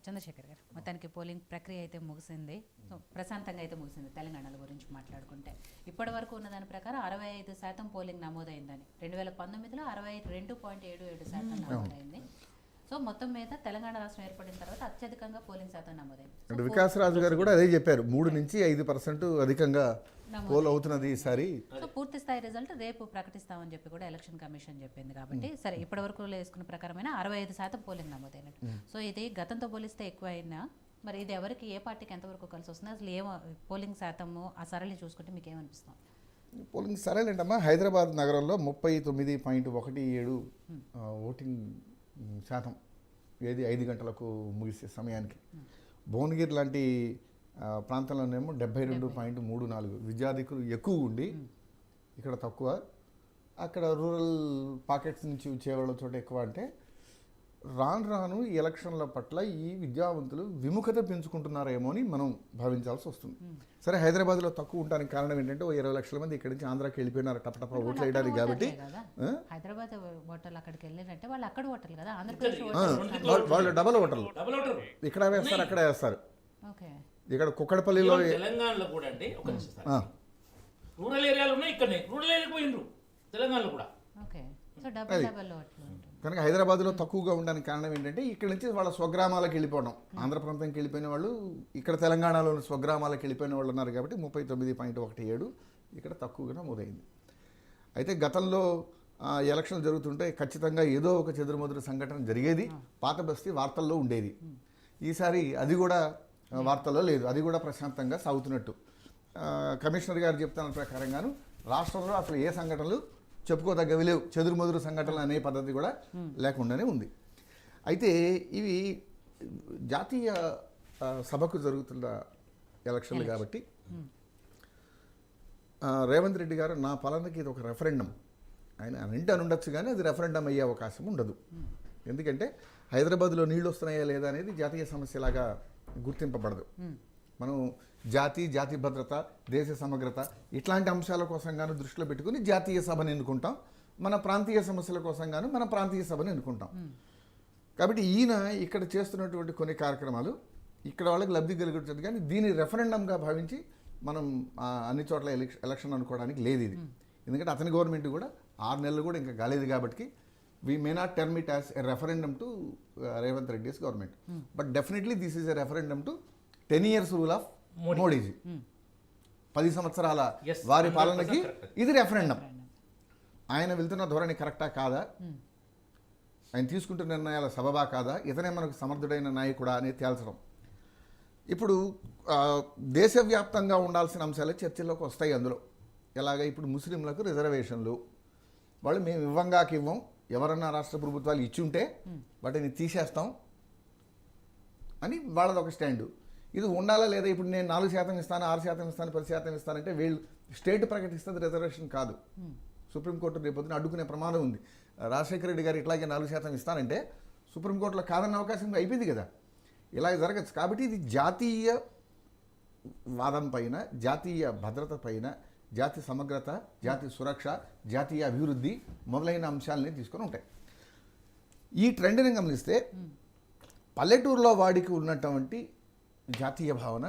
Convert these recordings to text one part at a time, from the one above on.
చంద్రశేఖర్ గారు, మొత్తానికి పోలింగ్ ప్రక్రియ అయితే ముగిసింది. సో ప్రశాంతంగా అయితే ముగిసింది. తెలంగాణల గురించి మాట్లాడుకుంటే ఇప్పటి వరకు ఉన్న దాని ప్రకారం 65% పోలింగ్ నమోదైందని, 2019లో 62.77% నమోదైంది. సో మొత్తం మీద తెలంగాణ రాష్ట్రం ఏర్పడిన తర్వాత అత్యధికంగా పోలింగ్ శాతం నమోదైంది. అంటే వికాసరాజు గారు కూడా అదే చెప్పారు, 3 నుంచి 5% అధికంగా పోల్ అవుతున్నది ఈసారి. సో పూర్తి స్థాయి రిజల్ట్ రేపు ప్రకటిస్తామని చెప్పి కూడా ఎలక్షన్ కమిషన్ చెప్పింది. కాబట్టి సరే, ఇప్పటి వరకు వేసుకున్న ప్రకారమైన 65% పోలింగ్ నమోదైనట్టు. సో ఇది గతంతో పోలిస్తే ఎక్కువ అయినా మరి ఇది ఎవరికి, ఏ పార్టీకి ఎంతవరకు కలిసి వస్తుంది? అసలు ఏ పోలింగ్ శాతము ఆ సరళి చూసుకుంటే మీకు ఏమనిపిస్తుంది? పోలింగ్ సరేలేంటమ్మా, హైదరాబాద్ నగరంలో 39.17 ఓటింగ్ శాతం, ఏది 5 గంటలకు ముగిసే సమయానికి. భువనగిరి లాంటి ప్రాంతంలోనేమో 72.34 విద్యార్థికులు ఎక్కువ ఉండి ఇక్కడ తక్కువ. అక్కడ రూరల్ పాకెట్స్ నుంచి వచ్చేవాళ్ళ చోట ఎక్కువ. అంటే రాను ఈ ఎలక్షన్ల పట్ల ఈ విద్యావంతులు విముఖత పెంచుకుంటున్నారేమో అని మనం భావించాల్సి వస్తుంది. సరే, హైదరాబాద్లో తక్కువ ఉండడానికి కారణం ఏంటంటే 20 లక్షల మంది ఇక్కడి నుంచి ఆంధ్రాకి వెళ్ళిపోయినారు టపటప ఓట్లు వేయడానికి. కాబట్టి హైదరాబాద్ ఓటర్లు అక్కడికి వెళ్ళినట్టే వాళ్ళు అక్కడ ఓటర్లు కదా, ఆంధ్రప్రదేశ్ వాళ్ళు డబల్ ఓటర్లు ఇక్కడ వేస్తారు, అక్కడ వేస్తారు. ఇక్కడ కుక్కడపల్లిలో తెలంగాణలో కూడా అంటే రూరల్ ఏరియాలో ఉన్నాయి, ఇక్కడనే రూరల్ ఏరియాకి పోయినరు తెలంగాణలో కూడా. కనుక హైదరాబాద్లో తక్కువగా ఉండడానికి కారణం ఏంటంటే ఇక్కడ నుంచి వాళ్ళ స్వగ్రామాలకు వెళ్ళిపోవడం. ఆంధ్ర ప్రాంతంకి వెళ్ళిపోయిన వాళ్ళు ఇక్కడ తెలంగాణలోని స్వగ్రామాలకు వెళ్ళిపోయిన వాళ్ళు ఉన్నారు. కాబట్టి 39.17 ఇక్కడ తక్కువగా నమోదైంది. అయితే గతంలో ఎలక్షన్లు జరుగుతుంటే ఖచ్చితంగా ఏదో ఒక చెదురుమదురు సంఘటన జరిగేది, పాత బస్తీ వార్తల్లో ఉండేది. ఈసారి అది కూడా వార్తల్లో లేదు, అది కూడా ప్రశాంతంగా సాగుతున్నట్టు. కమిషనర్ గారు చెప్తున్న ప్రకారంగాను రాష్ట్రంలో అసలు ఏ సంఘటనలు చెప్పుకోదగ్గవి లేవు, చెదురుమదురు సంఘటనలు అనే పద్ధతి కూడా లేకుండానే ఉంది. అయితే ఇవి జాతీయ సభకు జరుగుతున్న ఎలక్షన్లు కాబట్టి రేవంత్ రెడ్డి గారు నా పాలనకి ఇది ఒక రెఫరెండం, ఆయన అంటే ఉండొచ్చు కానీ అది రెఫరెండం అయ్యే అవకాశం ఉండదు. ఎందుకంటే హైదరాబాద్లో నీళ్ళు వస్తున్నాయా లేదా అనేది జాతీయ సమస్యలాగా గుర్తింపబడదు. మనం జాతి భద్రత, దేశ సమగ్రత ఇట్లాంటి అంశాల కోసం గాను దృష్టిలో పెట్టుకుని జాతీయ సభను ఎన్నుకుంటాం. మన ప్రాంతీయ సమస్యల కోసం గాను మన ప్రాంతీయ సభను ఎన్నుకుంటాం. కాబట్టి ఈయన ఇక్కడ చేస్తున్నటువంటి కొన్ని కార్యక్రమాలు ఇక్కడ వాళ్ళకి లబ్ధి కలుగుతుంది, కానీ దీన్ని రెఫరెండంగా భావించి మనం అన్ని చోట్ల ఎలక్షన్ అనుకోవడానికి లేదు ఇది. ఎందుకంటే అతని గవర్నమెంట్ కూడా 6 నెలలు కూడా ఇంకా కాలేదు. కాబట్టి we may not term it as a referendum to Revanth Reddy's government. But definitely this is a referendum to 10 years rule of Modi ji. 10 సంవత్సరాల వారి పాలనకి ఇది రెఫరెండం. ఆయన వెళ్తున్న ధోరణి కరెక్టా కాదా, ఆయన తీసుకుంటున్న నిర్ణయాల సబబా కాదా, ఇతనే మనకు సమర్థుడైన నాయకుడా అనేది తేల్చడం. ఇప్పుడు దేశవ్యాప్తంగా ఉండాల్సిన అంశాలే చర్చల్లోకి వస్తాయి. అందులో ఎలాగ ఇప్పుడు ముస్లింలకు రిజర్వేషన్లు, వాళ్ళు మేము ఇవ్వం, ఎవరన్నా రాష్ట్ర ప్రభుత్వాలు ఇచ్చుంటే వాటిని తీసేస్తాం అని వాళ్ళది ఒక స్టాండు. ఇది ఉండాలా లేదా? ఇప్పుడు నేను 4% ఇస్తాను, 6% ఇస్తాను, 10% ఇస్తానంటే వీళ్ళు స్టేట్ ప్రకటిస్తుంది రిజర్వేషన్ కాదు. సుప్రీంకోర్టు రేపొద్దున అడ్డుకునే ప్రమాదం ఉంది. రాజశేఖర రెడ్డి గారు ఇట్లాగే 4% ఇస్తానంటే సుప్రీంకోర్టులో కాదన్న అవకాశం అయిపోయింది కదా. ఇలాగ జరగచ్చు. కాబట్టి ఇది జాతీయ వాదం పైన, జాతీయ భద్రత పైన, జాతి సమగ్రత, జాతి సురక్ష, జాతీయ అభివృద్ధి మొదలైన అంశాలని తీసుకొని ఉంటాయి. ఈ ట్రెండ్ని గమనిస్తే పల్లెటూరులో వాడికి ఉన్నటువంటి జాతీయ భావన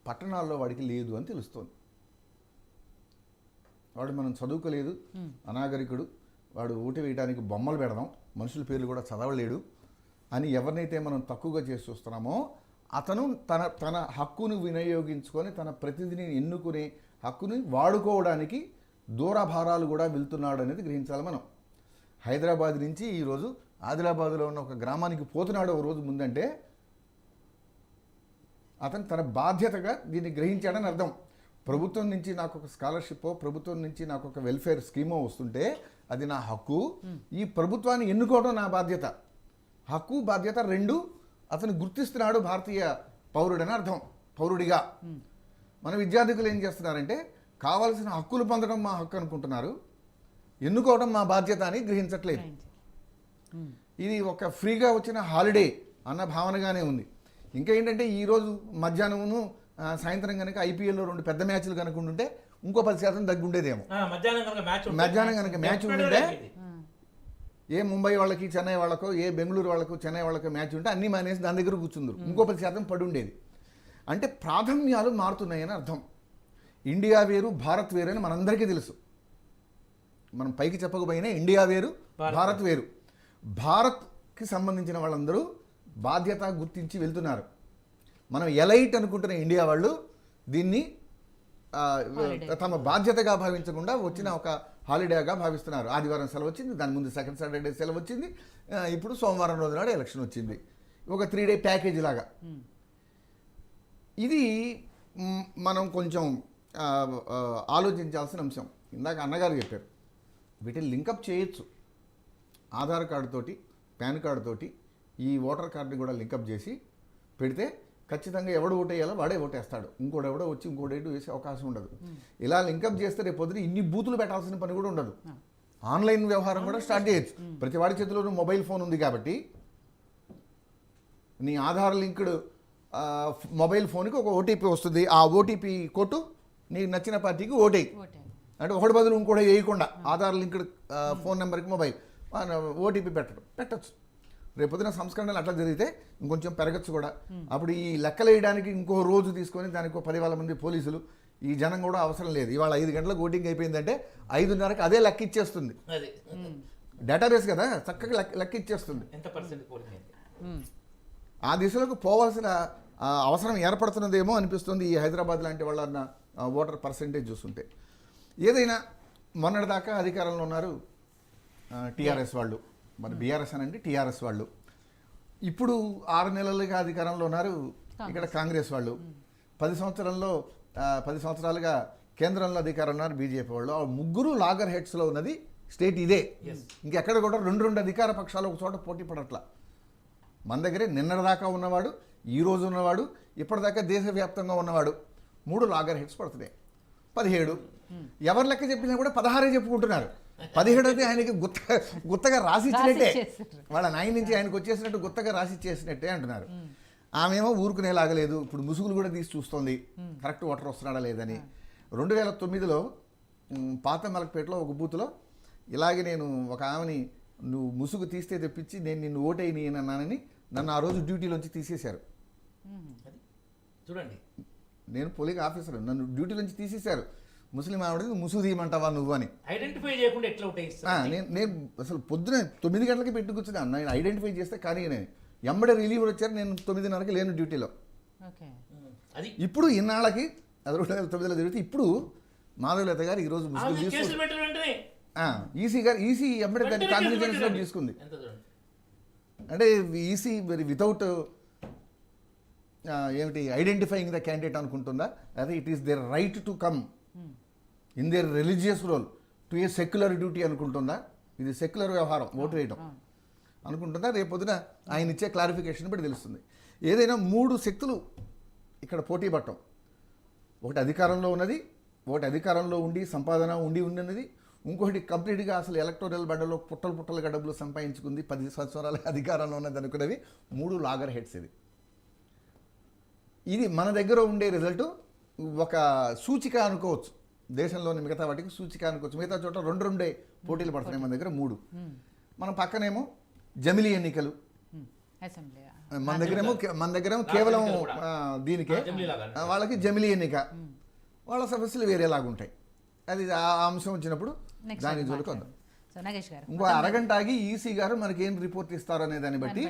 పట్టణాల్లో వాడికి లేదు అని తెలుస్తోంది. వాడు మనం చదువుకోలేదు, అనాగరికుడు, వాడు ఓటు వేయడానికి బొమ్మలు పెడదాం, మనుషుల పేర్లు కూడా చదవలేడు అని ఎవరినైతే మనం తక్కువగా చేసి చూస్తున్నామో అతను తన హక్కును వినియోగించుకొని తన ప్రతినిధిని ఎన్నుకునే హక్కుని వాడుకోవడానికి దూరభారాలు కూడా వెళ్తున్నాడు అనేది గ్రహించాలి మనం. హైదరాబాద్ నుంచి ఈరోజు ఆదిలాబాద్లో ఉన్న ఒక గ్రామానికి పోతున్నాడు ఒక రోజు ముందంటే అతను తన బాధ్యతగా దీన్ని గ్రహించాడని అర్థం. ప్రభుత్వం నుంచి నాకు ఒక స్కాలర్షిప్, ప్రభుత్వం నుంచి నాకు ఒక వెల్ఫేర్ స్కీమో వస్తుంటే అది నా హక్కు, ఈ ప్రభుత్వాన్ని ఎన్నుకోవడం నా బాధ్యత. హక్కు బాధ్యత రెండు అతను గుర్తిస్తున్నాడు భారతీయ పౌరుడని అర్థం, పౌరుడిగా. మన విద్యార్థికులు ఏం చేస్తున్నారంటే కావాల్సిన హక్కులు పొందడం మా హక్కు అనుకుంటున్నారు, ఎన్నుకోవడం మా బాధ్యత అని గ్రహించట్లేదు. ఇది ఒక ఫ్రీగా వచ్చిన హాలిడే అన్న భావనగానే ఉంది. ఇంకా ఏంటంటే ఈరోజు మధ్యాహ్నమును సాయంత్రం కనుక ఐపీఎల్లో 2 పెద్ద మ్యాచ్లు కనుక ఉంటే ఇంకో 10% తగ్గి ఉండేదేమో. మధ్యాహ్నం కనుక మ్యాచ్ ఉంటే ఏ ముంబై వాళ్ళకి చెన్నై వాళ్ళకో ఏ బెంగళూరు వాళ్ళకు చెన్నై వాళ్ళకో మ్యాచ్ ఉంటే అన్నీ మానేసి దాని దగ్గర కూర్చుందరు, ఇంకో 10% పడి ఉండేది. అంటే ప్రాధాన్యాలు మారుతున్నాయని అర్థం. ఇండియా వేరు భారత్ వేరు అని మనందరికీ తెలుసు. మనం పైకి చెప్పకపోయినా ఇండియా వేరు భారత్ వేరు. భారత్కి సంబంధించిన వాళ్ళందరూ బాధ్యత గుర్తించి వెళ్తున్నారు. మనం ఎలైట్ అనుకుంటున్న ఇండియా వాళ్ళు దీన్ని తమ బాధ్యతగా భావించకుండా వచ్చిన ఒక హాలిడేగా భావిస్తున్నారు. ఆదివారం సెలవు వచ్చింది, దాని ముందు సెకండ్ సాటర్డే సెలవు వచ్చింది, ఇప్పుడు సోమవారం రోజు నాడు ఎలక్షన్ వచ్చింది, ఒక 3 డే ప్యాకేజ్ లాగా. ఇది మనం కొంచెం ఆలోచించాల్సిన అంశం. ఇందాక అన్నగారు చెప్పారు, వీటిని లింకప్ చేయొచ్చు. ఆధార్ కార్డుతోటి, పాన్ కార్డుతోటి ఈ ఓటర్ కార్డుని కూడా లింకప్ చేసి పెడితే ఖచ్చితంగా ఎవడు ఓటేయాలో వాడే ఓటేస్తాడు. ఇంకోడెవడో వచ్చి ఇంకోటేటు వేసే అవకాశం ఉండదు. ఇలా లింకప్ చేస్తే రేపు పొద్దున ఇన్ని బూతులు పెట్టాల్సిన పని కూడా ఉండదు. ఆన్లైన్ వ్యవహారం కూడా స్టార్ట్ చేయొచ్చు. ప్రతి వాడి చేతిలోనూ మొబైల్ ఫోన్ ఉంది కాబట్టి నీ ఆధార్ లింక్డ్ మొబైల్ ఫోన్కి ఒక ఓటీపీ వస్తుంది. ఆ ఓటీపీ కొట్టు, నీకు నచ్చిన పార్టీకి ఓటేయి. అంటే ఒకటి బదులు ఇంకోటి వేయకుండా ఆధార్ లింక్డ్ ఫోన్ నెంబర్కి మొబైల్ ఓటీపీ పెట్టచ్చు. రేపొద్దున సంస్కరణలు అట్లా జరిగితే ఇంకొంచెం పెరగచ్చు కూడా. అప్పుడు ఈ లెక్కలు వేయడానికి ఇంకో రోజు తీసుకొని దానికి 10,000 మంది పోలీసులు, ఈ జనం కూడా అవసరం లేదు. ఇవాళ 5 గంటలకు ఓటింగ్ అయిపోయిందంటే 5:30కి అదే లెక్క ఇచ్చేస్తుంది. డేటాబేస్ కదా, చక్కగా లెక్క ఇచ్చేస్తుంది. ఆ దిశలోకి పోవాల్సిన అవసరం ఏర్పడుతున్నదేమో అనిపిస్తుంది ఈ హైదరాబాద్ లాంటి వాళ్ళ ఓటర్ పర్సంటేజ్ చూస్తుంటే. ఏదైనా మొన్నటిదాకా అధికారంలో ఉన్నారు టీఆర్ఎస్ వాళ్ళు, మన బీఆర్ఎస్ అనండి టీఆర్ఎస్ వాళ్ళు. ఇప్పుడు 6 నెలలుగా అధికారంలో ఉన్నారు ఇక్కడ కాంగ్రెస్ వాళ్ళు. 10 సంవత్సరాలుగా కేంద్రంలో అధికారం ఉన్నారు బీజేపీ వాళ్ళు. ఆ ముగ్గురు లాగర్ హెడ్స్లో ఉన్నది స్టేట్ ఇదే. ఇంకెక్కడ కూడా 2 అధికార పక్షాలు ఒక చోట పోటీ పడట్లా. మన దగ్గరే నిన్నటిదాకా ఉన్నవాడు, ఈ రోజు ఉన్నవాడు, ఇప్పటిదాకా దేశవ్యాప్తంగా ఉన్నవాడు 3 లాగర్ హెడ్స్ పడుతున్నాయి. 17 ఎవరి లెక్క చెప్పినా కూడా 16 చెప్పుకుంటున్నారు. 17 అయితే ఆయనకి గుత్తగా రాసిచ్చినట్టే, వాళ్ళ నాయన నుంచి ఆయనకు వచ్చేసినట్టు గుత్తగా రాసిచ్చేసినట్టే అంటున్నారు. ఆమెమో ఊరుకునేలాగలేదు. ఇప్పుడు ముసుగులు కూడా తీసి చూస్తోంది కరెక్ట్ ఓటర్ వస్తున్నాడా లేదని. 2009లో పాత మలక్పేటలో ఒక బూత్లో ఇలాగే నేను ఒక ఆమెని నువ్వు ముసుగు తీస్తే తెప్పించి నేను నిన్ను ఓటేయని అన్నానని నన్ను ఆ రోజు డ్యూటీలోంచి తీసేశారు. చూడండి, నేను పోలింగ్ ఆఫీసర్, నన్ను డ్యూటీలోంచి తీసేశారు. ముస్లిం ఆవిడకి ముసుగు తీయమంటావా నువ్వు అని. ఐడెంటిఫై చేయకుండా ఎట్లా నేను అసలు పొద్దున 9 గంటలకి పెట్టి కూర్చున్నాను. నేను ఐడెంటిఫై చేస్తే కానీ నేను ఎమ్మడే రిలీవ్ వచ్చారు. నేను 9:30కి లేను డ్యూటీలో. ఇప్పుడు ఇన్నాళ్ళకి అది 2009లో జరిగితే ఇప్పుడు మాధవలత గారు ఈరోజు ముసుగు తీసుకుంది. ఈసీ ఎమ్మడే దాన్ని కాన్ఫిడెన్స్లో తీసుకుంది. అంటే ఈసీ మరి వితౌట్ ఏమిటి ఐడెంటిఫైయింగ్ ద క్యాండిడేట్ అనుకుంటుందా, అదే it is their right to come in their religious role to a secular duty అనుకుంటుందా? ఇది సెక్యులర్ వ్యవహారం ఓటు వేయటం అనుకుంటుందా? రేపొద్దున ఆయన ఇచ్చే క్లారిఫికేషన్ బట్టి తెలుస్తుంది. ఏదైనా 3 శక్తులు ఇక్కడ పోటీ పట్టం. ఒకటి అధికారంలో ఉన్నది, ఒకటి అధికారంలో ఉండి సంపాదన ఉన్నది, ఇంకొకటి కంప్లీట్గా అసలు ఎలక్టోరల్ బండలో పుట్టలుగా డబ్బులు సంపాదించుకుంది 10 సంవత్సరాల అధికారంలో ఉన్నది అనుకున్నవి 3 లాగర్ హెడ్స్. ఇది మన దగ్గర ఉండే రిజల్ట్ ఒక సూచిక అనుకోవచ్చు. దేశంలోని మిగతా వాటికి సూచిక అనుకోవచ్చు. మిగతా చోట 2 పోటీలు పడుతున్నాయి, మన దగ్గర 3. మన పక్కనేమో జమిలీ ఎన్నికలు, మన దగ్గరేమో కేవలం దీనికే, వాళ్ళకి జమిలీ ఎన్నిక, వాళ్ళ సమస్యలు వేరేలాగుంటాయి. అది ఆ అంశం వచ్చినప్పుడు దాని జోలికి వద్దాం. ఇంకో అరగంట ఆగి ఈసీ గారు మనకి ఏం రిపోర్ట్ ఇస్తారు అనే దాన్ని బట్టి